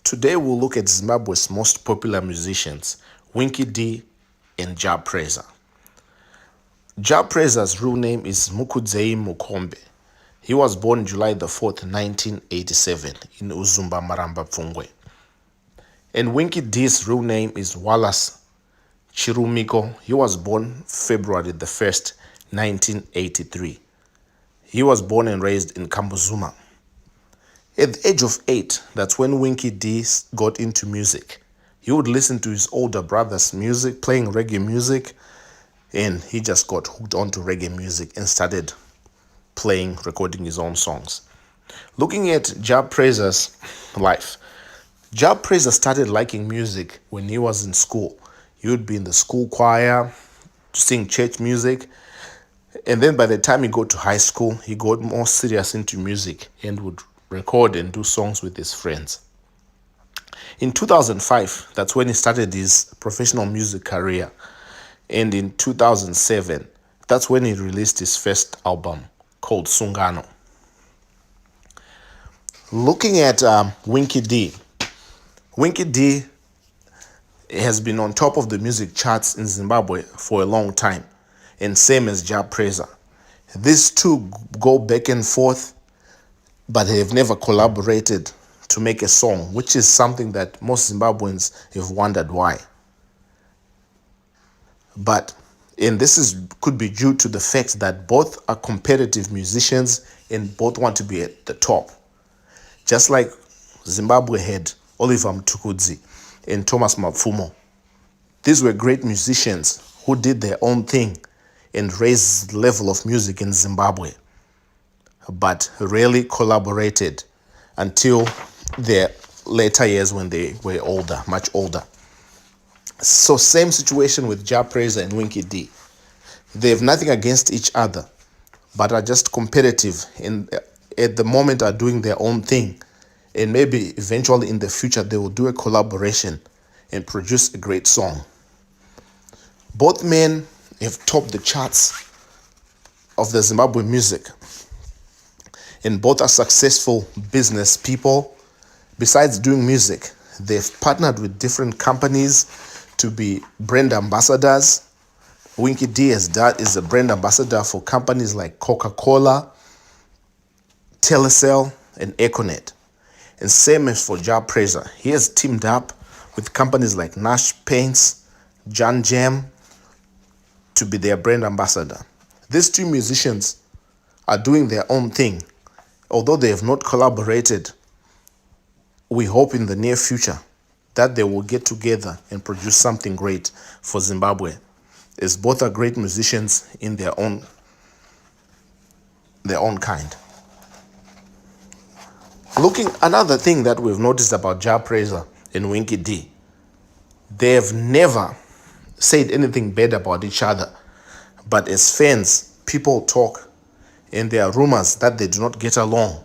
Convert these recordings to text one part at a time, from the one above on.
Today we'll look at Zimbabwe's most popular musicians, Winky D and Jah Prayzah. Jah Prayzah's real name is Mukudzei Mukombe. He was born July the 4th, 1987 in Uzumba Maramba Pfungwe. And Winky D's real name is Wallace Chirumiko. He was born February the 1st, 1983. He was born and raised in Kambuzuma. At the age of 8, that's when Winky D got into music. He would listen to his older brother's music, playing reggae music, and he just got hooked onto reggae music and started recording his own songs. Looking at Jah Prayzah's life, Jah Prayzah started liking music when he was in school. He would be in the school choir, sing church music, and then by the time he got to high school, he got more serious into music and would record and do songs with his friends. In 2005, that's when he started his professional music career. And in 2007, that's when he released his first album called Sungano. Looking at Winky D has been on top of the music charts in Zimbabwe for a long time, and same as Jah Prayzah. These two go back and forth, but they have never collaborated to make a song, which is something that most Zimbabweans have wondered why. And this could be due to the fact that both are competitive musicians and both want to be at the top. Just like Zimbabwe had Oliver Mtukudzi and Thomas Mapfumo. These were great musicians who did their own thing and raised the level of music in Zimbabwe, but rarely collaborated until their later years when they were older, much older. So same situation with Jah Prayzah and Winky D. They have nothing against each other, but are just competitive and at the moment are doing their own thing. And maybe eventually in the future they will do a collaboration and produce a great song. Both men have topped the charts of the Zimbabwe music, and both are successful business people. Besides doing music, they've partnered with different companies to be brand ambassadors. Winky D is a brand ambassador for companies like Coca-Cola, Telecel, and Econet. And same as for Jah Prayzah. He has teamed up with companies like Nash Paints, Jan Jam to be their brand ambassador. These two musicians are doing their own thing. Although they have not collaborated, we hope in the near future that they will get together and produce something great for Zimbabwe, as both are great musicians in their own kind. Another thing that we've noticed about Jah Prayzah and Winky D, they have never said anything bad about each other, but as fans, people talk, and there are rumors that they do not get along,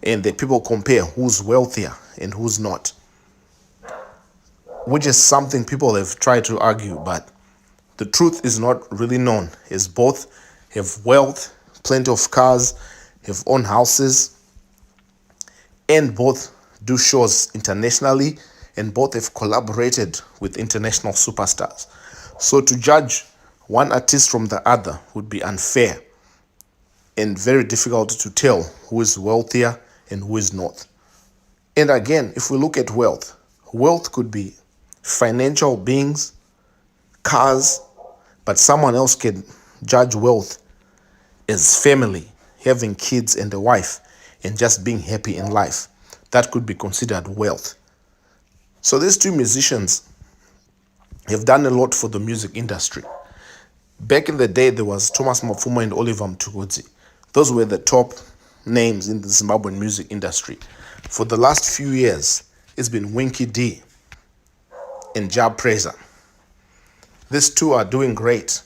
and the people compare who's wealthier and who's not, which is something people have tried to argue, but the truth is not really known, as both have wealth, plenty of cars, have own houses, and both do shows internationally, and both have collaborated with international superstars. So to judge one artist from the other would be unfair and very difficult to tell who is wealthier and who is not. And again, if we look at wealth could be financial beings, cars, but someone else can judge wealth as family, having kids and a wife, and just being happy in life. That could be considered wealth. So these two musicians have done a lot for the music industry. Back in the day, there was Thomas Mapfumo and Oliver Mtukudzi. Those were the top names in the Zimbabwean music industry. For the last few years, it's been Winky D and Jah Prayzah. These two are doing great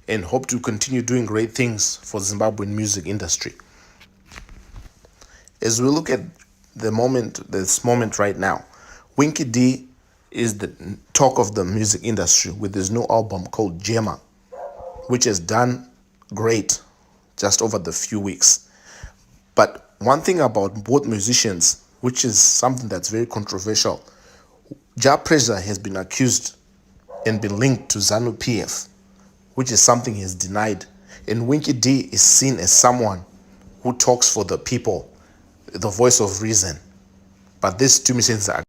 and hope to continue doing great things for Zimbabwean music industry. As we look at this moment right now, Winky D is the talk of the music industry with his new album called Gemma, which has done great just over the few weeks. But one thing about both musicians, which is something that's very controversial. Jah Prayzah has been accused and been linked to ZANU PF, which is something he has denied. And Winky D is seen as someone who talks for the people, the voice of reason. But these two missions are